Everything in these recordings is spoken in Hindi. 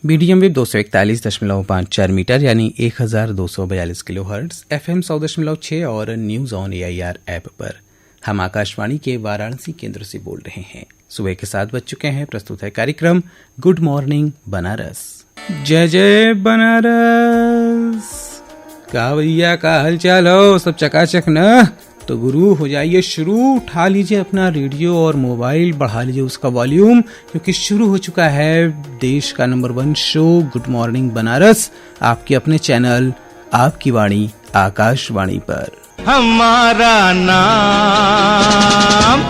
मीडियम वेव 241.54 मीटर यानी 1242 किलोहर्ट्ज, FM 100.6 और न्यूज ऑन AIR ऐप पर हम आकाशवाणी के वाराणसी केंद्र से बोल रहे हैं। सुबह के 7 बज चुके हैं। प्रस्तुत है कार्यक्रम गुड मॉर्निंग बनारस। जय जय बनारस। का भैया का हालचाल हो? सब चकाचक न? तो गुरु हो जाइए शुरू। उठा लीजिए अपना रेडियो और मोबाइल, बढ़ा लीजिए उसका वॉल्यूम, क्योंकि शुरू हो चुका है देश का number 1 show good morning Banaras, आपके अपने चैनल आपकी वाणी आकाशवाणी पर। हमारा नाम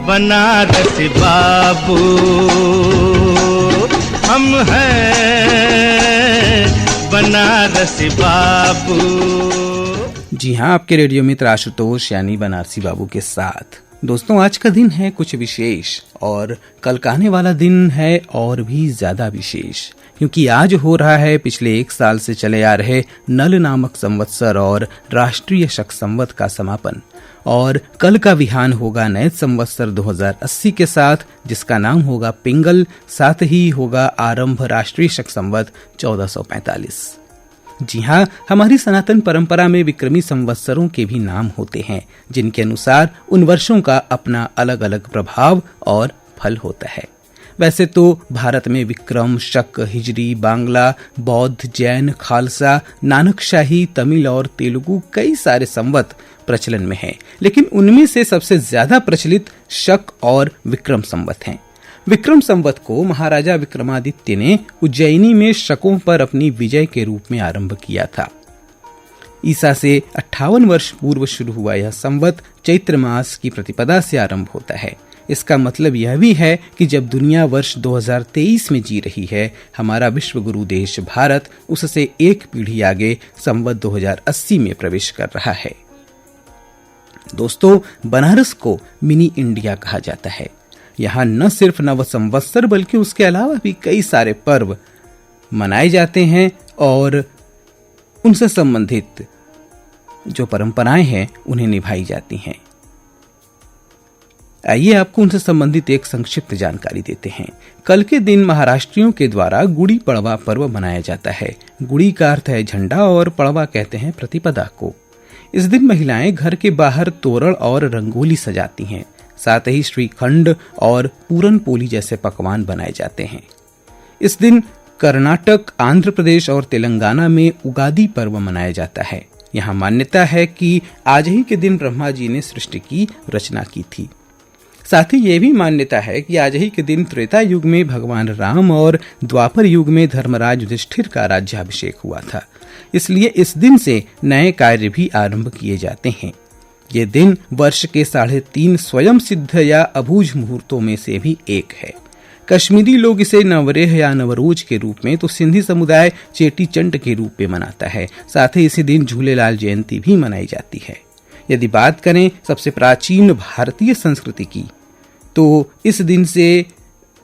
बनारस बाबू, हम हैं बनारस बाबू। जी हाँ, आपके रेडियो मित्र आशुतोष यानी बनारसी बाबू के साथ। दोस्तों, आज का दिन है कुछ विशेष और कल का आने वाला दिन है और भी ज्यादा विशेष, क्योंकि आज हो रहा है पिछले 1 साल से चले आ रहे नल नामक संवत्सर और राष्ट्रीय शक संवत का समापन। और कल का विहान होगा नए संवत्सर 2080 के साथ, जिसका नाम होगा पिंगल। साथ ही होगा आरंभ राष्ट्रीय शक संवत 1445। जी हाँ, हमारी सनातन परंपरा में विक्रमी संवत्सरों के भी नाम होते हैं, जिनके अनुसार उन वर्षों का अपना अलग अलग प्रभाव और फल होता है। वैसे तो भारत में विक्रम, शक, हिजरी, बांग्ला, बौद्ध, जैन, खालसा, नानकशाही, तमिल और तेलुगु कई सारे संवत प्रचलन में हैं, लेकिन उनमें से सबसे ज्यादा प्रचलित शक और विक्रम संवत हैं। विक्रम संवत को महाराजा विक्रमादित्य ने उज्जैनी में शकों पर अपनी विजय के रूप में आरंभ किया था। ईसा से 58 वर्ष पूर्व शुरू हुआ यह संवत चैत्र मास की प्रतिपदा से आरंभ होता है। इसका मतलब यह भी है कि जब दुनिया वर्ष 2023 में जी रही है, हमारा विश्व गुरु देश भारत उससे एक पीढ़ी आगे संवत 2080 में प्रवेश कर रहा है। दोस्तों, बनारस को मिनी इंडिया कहा जाता है। यहाँ न सिर्फ नव संवत्सर बल्कि उसके अलावा भी कई सारे पर्व मनाए जाते हैं और उनसे संबंधित जो परंपराएं हैं उन्हें निभाई जाती हैं। आइए आपको उनसे संबंधित एक संक्षिप्त जानकारी देते हैं। कल के दिन महाराष्ट्रियों के द्वारा गुड़ी पड़वा पर्व मनाया जाता है। गुड़ी का अर्थ है झंडा और पड़वा कहते हैं प्रतिपदा को। इस दिन महिलाएं घर के बाहर तोरण और रंगोली सजाती हैं। साथ ही श्रीखंड और पूरन पोली जैसे पकवान बनाए जाते हैं। इस दिन कर्नाटक, आंध्र प्रदेश और तेलंगाना में उगादी पर्व मनाया जाता है। यहाँ मान्यता है कि आज ही के दिन ब्रह्मा जी ने सृष्टि की रचना की थी। साथ ही ये भी मान्यता है कि आज ही के दिन त्रेता युग में भगवान राम और द्वापर युग में धर्मराज युधिष्ठिर का राज्याभिषेक हुआ था। इसलिए इस दिन से नए कार्य भी आरंभ किए जाते हैं। ये दिन वर्ष के 3.5 स्वयं सिद्ध या अबूझ मुहूर्तों में से भी एक है। कश्मीरी लोग इसे नवरेह या नवरोज के रूप में, तो सिंधी समुदाय चेटी चंड के रूप में मनाता है। साथ ही इसी दिन झूलेलाल जयंती भी मनाई जाती है। यदि बात करें सबसे प्राचीन भारतीय संस्कृति की, तो इस दिन से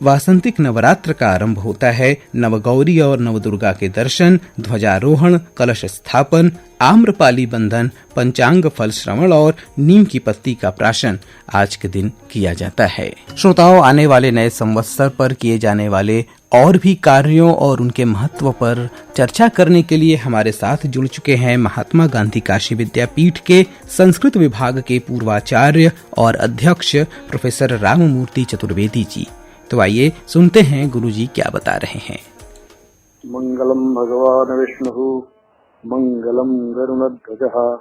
वासंतिक नवरात्र का आरंभ होता है। नवगौरी और नवदुर्गा के दर्शन, ध्वजारोहण, कलश स्थापन, आम्रपाली बंधन, पंचांग फल श्रवण और नीम की पत्ती का प्राशन आज के दिन किया जाता है। श्रोताओं, आने वाले नए संवत्सर पर किए जाने वाले और भी कार्यों और उनके महत्व पर चर्चा करने के लिए हमारे साथ जुड़ चुके हैं महात्मा गांधी काशी विद्यापीठ के संस्कृत विभाग के पूर्वाचार्य और अध्यक्ष प्रोफेसर राममूर्ति चतुर्वेदी जी। तो आइए सुनते हैं गुरुजी क्या बता रहे हैं। मंगलम भगवान विष्णु मंगलम गरुणध्वजः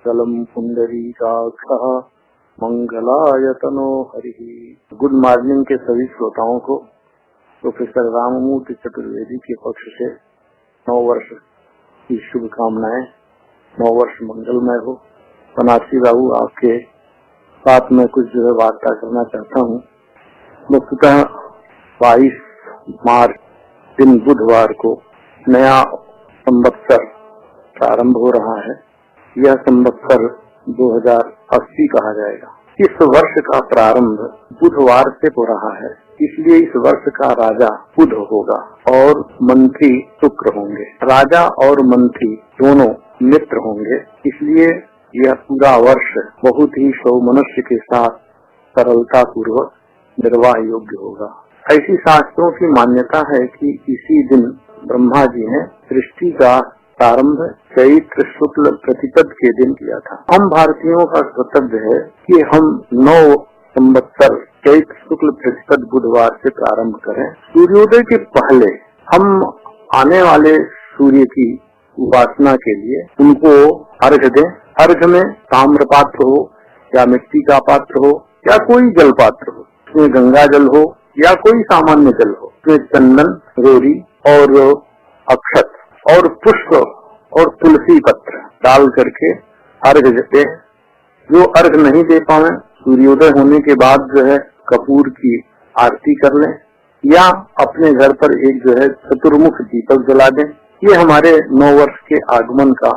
चलम पुंडरीकाक्षः मंगलायतनो हरिः। गुड मॉर्निंग के सभी श्रोताओं को प्रोफेसर राममूर्ति चतुर्वेदी के पक्ष से 9 वर्ष की शुभकामनाएं। 9 वर्ष मंगलमय हो। बनारसी बाबू, आपके साथ में कुछ जो है वार्ता करना चाहता हूँ। मुख्यतः 22 मार्च दिन बुधवार को नया संवत्सर प्रारंभ हो रहा है। यह संवत्सर 2080 कहा जाएगा। इस वर्ष का प्रारंभ बुधवार से हो रहा है, इसलिए इस वर्ष का राजा बुध होगा और मंत्री शुक्र होंगे। राजा और मंत्री दोनों मित्र होंगे, इसलिए यह पूरा वर्ष बहुत ही सौमनस्य के साथ सरलता पूर्वक निर्वाह योग्य होगा। ऐसी शास्त्रों की मान्यता है कि इसी दिन ब्रह्मा जी ने सृष्टि का प्रारंभ चैत्र शुक्ल प्रतिपद के दिन किया था। हम भारतीयों का कर्तव्य है कि हम 9 संवत्सर चैत्र शुक्ल प्रतिपद बुधवार से प्रारंभ करें। सूर्योदय के पहले हम आने वाले सूर्य की उपासना के लिए उनको अर्घ्य दें। अर्घ्य में ताम्र पात्र हो या मिट्टी का पात्र हो या कोई जल पात्र हो, उसमें गंगा जल हो या कोई सामान्य जल हो, उसमें चंदन, रोरी और अक्षत और पुष्प और तुलसी पत्र डाल करके अर्घ्य देते। जो अर्घ्य नहीं दे पाए, सूर्योदय होने के बाद जो है कपूर की आरती कर लें या अपने घर पर एक जो है चतुर्मुख दीपक जला दें। ये हमारे 9 वर्ष के आगमन का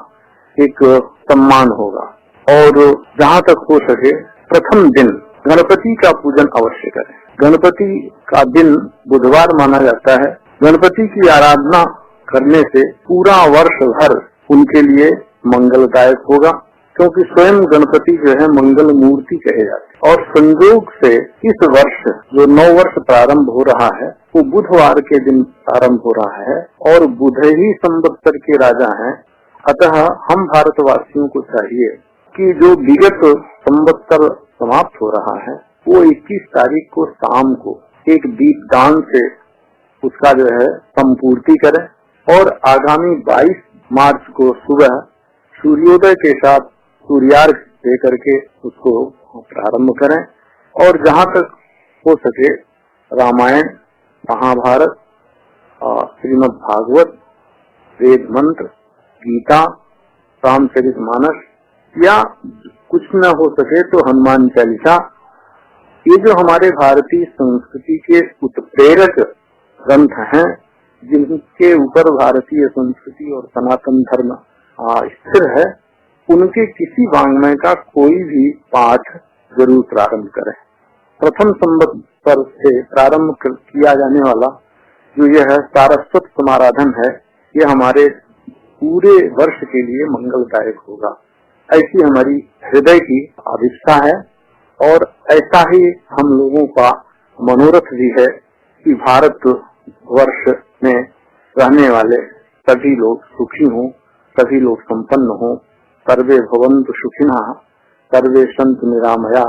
एक सम्मान होगा। और जहाँ तक हो सके प्रथम दिन गणपति का पूजन अवश्य करें। गणपति का दिन बुधवार माना जाता है। गणपति की आराधना करने से पूरा वर्ष भर उनके लिए मंगलदायक होगा, क्योंकि स्वयं गणपति जो है मंगल मूर्ति कहे जाते हैं। और संयोग से इस वर्ष जो 9 वर्ष प्रारंभ हो रहा है वो बुधवार के दिन प्रारंभ हो रहा है और बुध ही संवत्सर के राजा हैं। अतः हम भारतवासियों को चाहिए कि जो विगत संवत्सर समाप्त हो रहा है वो 21 तारीख को शाम को एक दीपदान से उसका जो है संपूर्ति करें और आगामी 22 मार्च को सुबह सूर्योदय के साथ सूर्यार्घ दे करके उसको प्रारंभ करें। और जहाँ तक हो सके रामायण, महाभारत, श्रीमद् भागवत, वेद मंत्र, गीता, रामचरितमानस या कुछ न हो सके तो हनुमान चालीसा, ये जो हमारे भारतीय संस्कृति के उत्प्रेरक ग्रंथ हैं, जिनके ऊपर भारतीय संस्कृति और सनातन धर्म स्थिर है, उनके किसी वाङ्मय का कोई भी पाठ जरूर प्रारंभ करें। प्रथम संवत्सर से प्रारंभ किया जाने वाला जो यह है सारस्वत समाराधन है, ये हमारे पूरे वर्ष के लिए मंगलदायक होगा। ऐसी हमारी हृदय की अभिष्ठा है और ऐसा ही हम लोगों का मनोरथ भी है कि भारत वर्ष में रहने वाले सभी लोग सुखी हों, सभी लोग संपन्न हों। सर्वे भवन्तु सुखिनः, सर्वे सन्तु निरामया,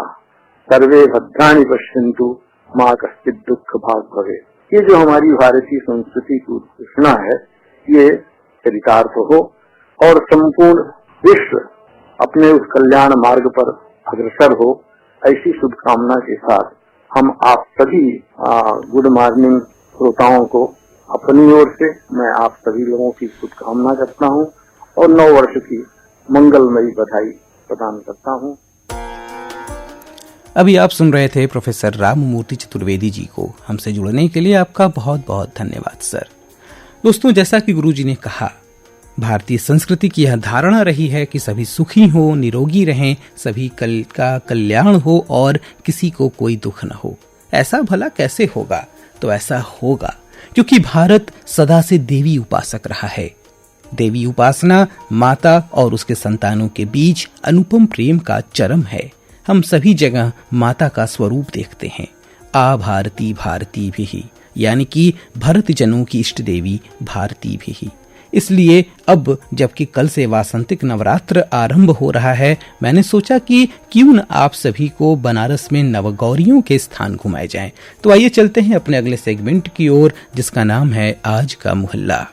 सर्वे भद्राणि पश्यन्तु, मा कश्चित् दुःख भाग् भवेत्। ये जो हमारी भारतीय संस्कृति की घोषणा है ये चरितार्थ हो और संपूर्ण विश्व अपने उस कल्याण मार्ग पर अग्रसर हो, ऐसी शुभकामना के साथ हम आप सभी गुड मॉर्निंग श्रोताओं को अपनी ओर से मैं आप सभी लोगों की शुभकामना करता हूँ और 9 वर्ष की मंगलमयी बधाई प्रदान करता हूँ। अभी आप सुन रहे थे प्रोफेसर राममूर्ति चतुर्वेदी जी को। हमसे जुड़ने के लिए आपका बहुत बहुत धन्यवाद सर। दोस्तों, जैसा कि गुरुजी ने कहा, भारतीय संस्कृति की यह धारणा रही है कि सभी सुखी हो, निरोगी रहें, सभी का कल्याण हो और किसी को कोई दुख न हो। ऐसा भला कैसे होगा? तो ऐसा होगा क्योंकि भारत सदा से देवी उपासक रहा है। देवी उपासना माता और उसके संतानों के बीच अनुपम प्रेम का चरम है। हम सभी जगह माता का स्वरूप देखते हैं। आ भारती भारती भी, यानी कि भरत जनों की इष्ट देवी भारती भी। इसलिए अब जबकि कल से वासंतिक नवरात्र आरंभ हो रहा है, मैंने सोचा कि क्यों न आप सभी को बनारस में नवगौरियों के स्थान घुमाए जाएं। तो आइए चलते हैं अपने अगले सेगमेंट की ओर, जिसका नाम है आज का मोहल्ला।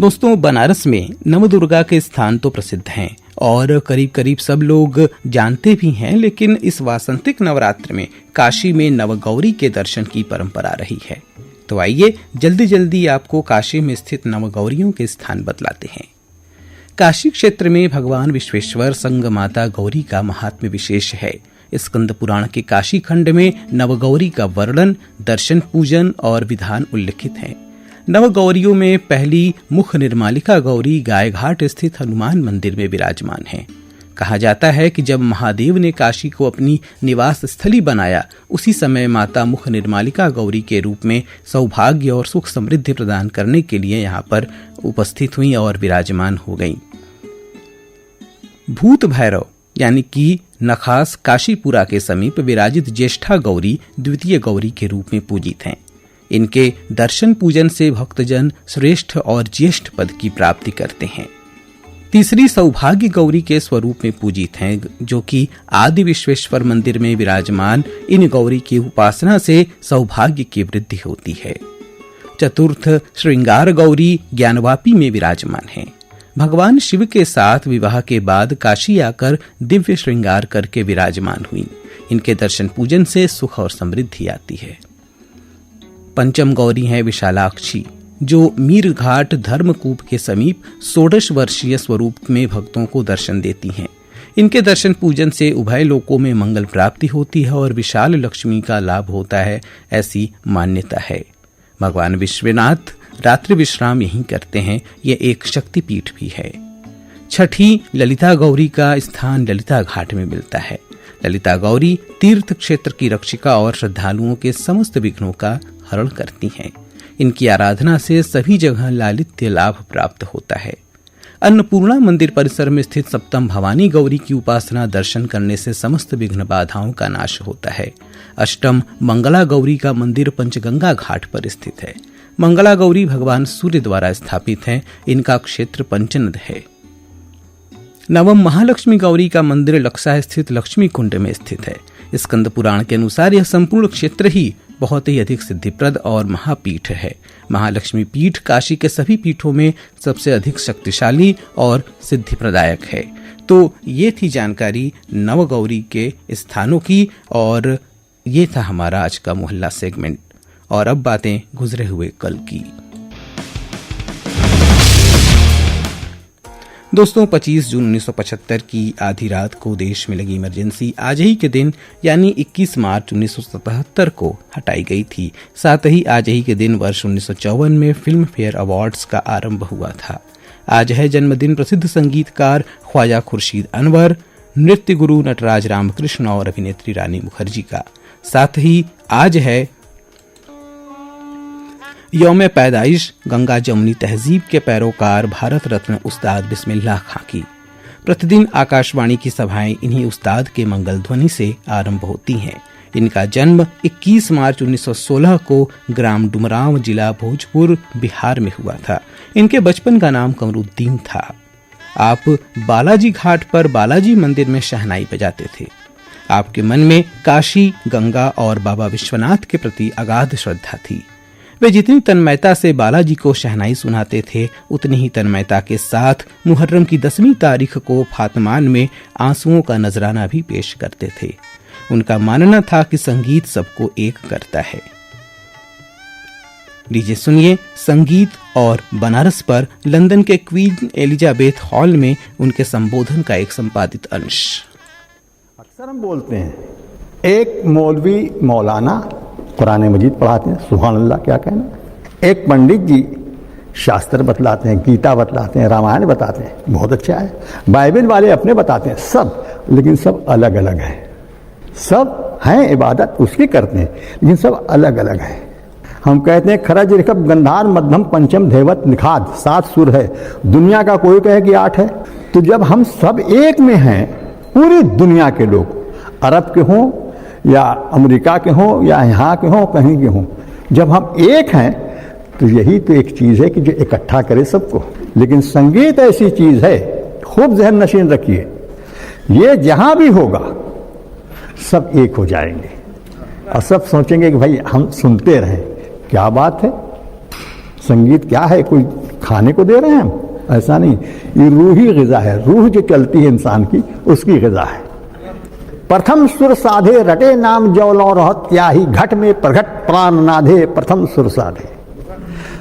दोस्तों, बनारस में नवदुर्गा के स्थान तो प्रसिद्ध हैं और करीब करीब सब लोग जानते भी हैं, लेकिन इस वासंतिक नवरात्र में काशी में नवगौरी के दर्शन की परंपरा रही है। तो आइए जल्दी जल्दी आपको काशी में स्थित नवगौरियों के स्थान बतलाते हैं। काशी क्षेत्र में भगवान विश्वेश्वर संग माता गौरी का महात्म्य विशेष है। स्कंद पुराण के काशी खंड में नवगौरी का वर्णन, दर्शन, पूजन और विधान उल्लिखित हैं। नवगौरियों में पहली मुख निर्मालिका गौरी गायघाट स्थित हनुमान मंदिर में विराजमान है। कहा जाता है कि जब महादेव ने काशी को अपनी निवास स्थली बनाया, उसी समय माता मुख निर्मालिका गौरी के रूप में सौभाग्य और सुख समृद्धि प्रदान करने के लिए यहाँ पर उपस्थित हुई और विराजमान हो गईं। भूत भैरव यानी कि नखास काशीपुरा के समीप विराजित ज्येष्ठा गौरी द्वितीय गौरी के रूप में पूजित हैं। इनके दर्शन पूजन से भक्तजन श्रेष्ठ और ज्येष्ठ पद की प्राप्ति करते हैं। तीसरी सौभाग्य गौरी के स्वरूप में पूजित हैं, जो कि आदि विश्वेश्वर मंदिर में विराजमान इन गौरी की उपासना से सौभाग्य की वृद्धि होती है। चतुर्थ श्रृंगार गौरी ज्ञानवापी में विराजमान है। भगवान शिव के साथ विवाह के बाद काशी आकर दिव्य श्रृंगार करके विराजमान हुई। इनके दर्शन पूजन से सुख और समृद्धि आती है। पंचम गौरी है विशालाक्षी, जो मीर घाट धर्मकूप के समीप 16 वर्षीय स्वरूप में भक्तों को दर्शन देती हैं। इनके दर्शन पूजन से उभय लोकों में मंगल प्राप्ति होती है और विशाल लक्ष्मी का लाभ होता है, ऐसी मान्यता है। भगवान विश्वनाथ रात्रि विश्राम यहीं करते हैं। यह एक शक्तिपीठ भी है। छठी ललिता गौरी का स्थान ललिता घाट में मिलता है। ललिता गौरी तीर्थ क्षेत्र की रक्षिका और श्रद्धालुओं के समस्त विघ्नों का हरण करती हैं। इनकी आराधना से सभी जगह लालित्य लाभ प्राप्त होता है। अन्नपूर्णा मंदिर परिसर में स्थित सप्तम भवानी गौरी की उपासना दर्शन करने से समस्त विघ्न बाधाओं का नाश होता है। अष्टम मंगला गौरी का मंदिर पंचगंगा घाट पर स्थित है। मंगला गौरी भगवान सूर्य द्वारा स्थापित है। इनका क्षेत्र पंचनद है। नवम महालक्ष्मी गौरी का मंदिर लक्सा स्थित लक्ष्मी कुंड में स्थित है। स्कंद पुराण के अनुसार यह संपूर्ण क्षेत्र ही बहुत ही अधिक सिद्धिप्रद और महापीठ है। महालक्ष्मी पीठ काशी के सभी पीठों में सबसे अधिक शक्तिशाली और सिद्धिप्रदायक है। तो ये थी जानकारी नवगौरी के स्थानों की, और ये था हमारा आज का मोहल्ला सेगमेंट। और अब बातें गुजरे हुए कल की। दोस्तों, 25 जून 1975 की आधी रात को देश में लगी इमरजेंसी आज ही के दिन यानी 21 मार्च 1977 को हटाई गई थी। साथ ही आज ही के दिन वर्ष 1954 में फिल्म फेयर अवार्ड्स का आरंभ हुआ था। आज है जन्मदिन प्रसिद्ध संगीतकार ख्वाजा खुर्शीद अनवर, नृत्य गुरु नटराज रामकृष्ण और अभिनेत्री रानी मुखर्जी का। साथ ही आज है यौम पैदाइश गंगा जमुनी तहजीब के पैरोकार भारत रत्न उस्ताद बिस्मिल्लाह खां की। प्रतिदिन आकाशवाणी की सभाएं इन्हीं उस्ताद के मंगल ध्वनि से आरंभ होती हैं। इनका जन्म 21 मार्च 1916 को ग्राम डुमरांव, जिला भोजपुर, बिहार में हुआ था। इनके बचपन का नाम कमरुद्दीन था। आप बालाजी घाट पर बालाजी मंदिर में शहनाई बजाते थे। आपके मन में काशी, गंगा और बाबा विश्वनाथ के प्रति अगाध श्रद्धा थी। वे जितनी तन्मयता से बालाजी को शहनाई सुनाते थे, उतनी ही तन्मयता के साथ मुहर्रम की 10वीं तारीख को फातमान में आंसुओं का नजराना भी पेश करते थे। उनका मानना था कि संगीत सबको एक करता है। लीजिए सुनिए संगीत और बनारस पर लंदन के क्वीन एलिजाबेथ हॉल में उनके संबोधन का एक संपादित अंश। अक्सर हम बोलते हैं, एक मौलवी मौलाना कुरान मजीद पढ़ाते हैं, सुभान अल्लाह क्या कहना। एक पंडित जी शास्त्र बतलाते हैं, गीता बतलाते हैं, रामायण बताते हैं, बहुत अच्छा है। बाइबल वाले अपने बताते हैं, सब, लेकिन सब अलग अलग हैं। सब हैं, इबादत उसकी करते हैं, लेकिन सब अलग अलग हैं। हम कहते हैं खरज ऋषभ गंधार मध्यम पंचम धैवत निखाद, 7 सुर है। दुनिया का कोई कहे कि 8 है। तो जब हम सब एक में हैं, पूरी दुनिया के लोग, अरब के हों या अमेरिका के हों या यहाँ के हों, कहीं के हों, जब हम एक हैं तो यही तो एक चीज़ है कि जो इकट्ठा करे सबको। लेकिन संगीत ऐसी चीज़ है, खूब जहन नशीन रखिए, ये जहाँ भी होगा सब एक हो जाएंगे और सब सोचेंगे कि भाई हम सुनते रहें। क्या बात है, संगीत क्या है, कोई खाने को दे रहे हैं हम? ऐसा नहीं, ये रूही ग़िज़ा है। रूह जो चलती है इंसान की, उसकी ग़िज़ा है। प्रथम सुर साधे रटे नाम जौलों रहत त्याही, घट में प्रघट प्राण नाधे प्रथम सुर साधे।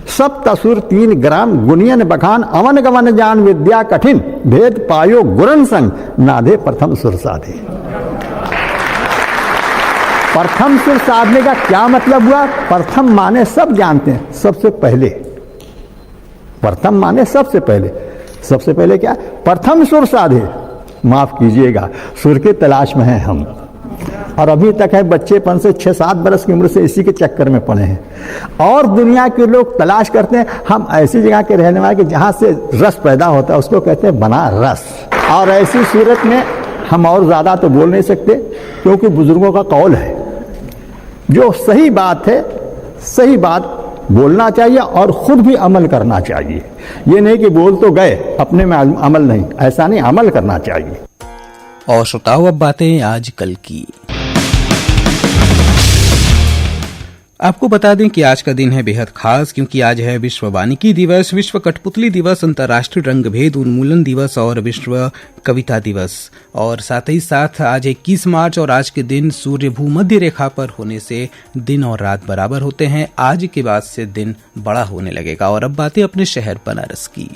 सब तसुर 3 ग्राम गुनियन बखान, अवन गवन जान विद्या कठिन, भेद पायो गुरन संग नाधे प्रथम सुर साधे। प्रथम सुर साधने का क्या मतलब हुआ? प्रथम माने सब जानते हैं, सबसे पहले। प्रथम माने सबसे पहले। सबसे पहले क्या? प्रथम सुर साधे। माफ कीजिएगा, सुर के तलाश में हैं हम, और अभी तक है बच्चेपन से 6-7 बरस की उम्र से इसी के चक्कर में पड़े हैं। और दुनिया के लोग तलाश करते हैं, हम ऐसी जगह के रहने वाले कि जहाँ से रस पैदा होता है उसको कहते हैं बना रस। और ऐसी सूरत में हम और ज्यादा तो बोल नहीं सकते, क्योंकि बुजुर्गों का कौल है, जो सही बात है सही बात बोलना चाहिए और खुद भी अमल करना चाहिए। ये नहीं कि बोल तो गए, अपने में अमल नहीं, ऐसा नहीं, अमल करना चाहिए। और श्रोताओं, अब बातें आजकल की। आपको बता दें कि आज का दिन है बेहद खास, क्योंकि आज है विश्व वानिकी दिवस, विश्व कठपुतली दिवस, अंतर्राष्ट्रीय रंग भेद उन्मूलन दिवस और विश्व कविता दिवस। और साथ ही साथ आज 21 मार्च और आज के दिन सूर्य भूमध्य रेखा पर होने से दिन और रात बराबर होते हैं। आज के बाद से दिन बड़ा होने लगेगा। और अब बातें अपने शहर बनारस की।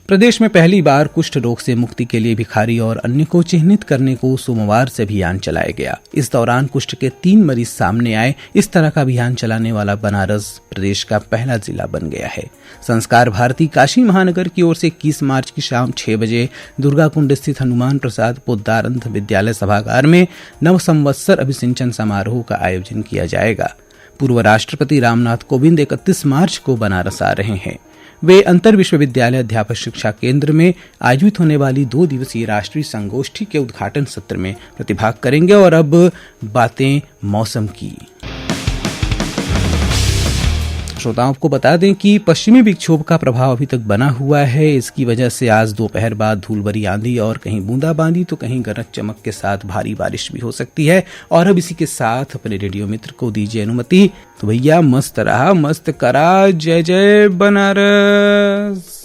प्रदेश में पहली बार कुष्ठ रोग से मुक्ति के लिए भिखारी और अन्य को चिन्हित करने को सोमवार से अभियान चलाया गया। इस दौरान कुष्ठ के 3 मरीज सामने आए। इस तरह का अभियान चलाने वाला बनारस प्रदेश का पहला जिला बन गया है। संस्कार भारती काशी महानगर की ओर से 21 मार्च की शाम 6 बजे दुर्गाकुंड स्थित हनुमान प्रसाद पोद्दार अंध विद्यालय सभागार में नव संवत्सर अभिसिंचन समारोह का आयोजन किया जाएगा। पूर्व राष्ट्रपति रामनाथ कोविंद 31 मार्च को बनारस आ रहे हैं। वे अंतर विश्वविद्यालय अध्यापक शिक्षा केंद्र में आयोजित होने वाली 2 दिवसीय राष्ट्रीय संगोष्ठी के उद्घाटन सत्र में प्रतिभाग करेंगे। और अब बातें मौसम की। श्रोताओं को बता दें कि पश्चिमी विक्षोभ का प्रभाव अभी तक बना हुआ है। इसकी वजह से आज दोपहर बाद धूल भरी आंधी और कहीं बूंदाबांदी तो कहीं गरज चमक के साथ भारी बारिश भी हो सकती है। और अब इसी के साथ अपने रेडियो मित्र को दीजिए अनुमति। तो भैया मस्त रहा, मस्त करा। जय जय बनारस।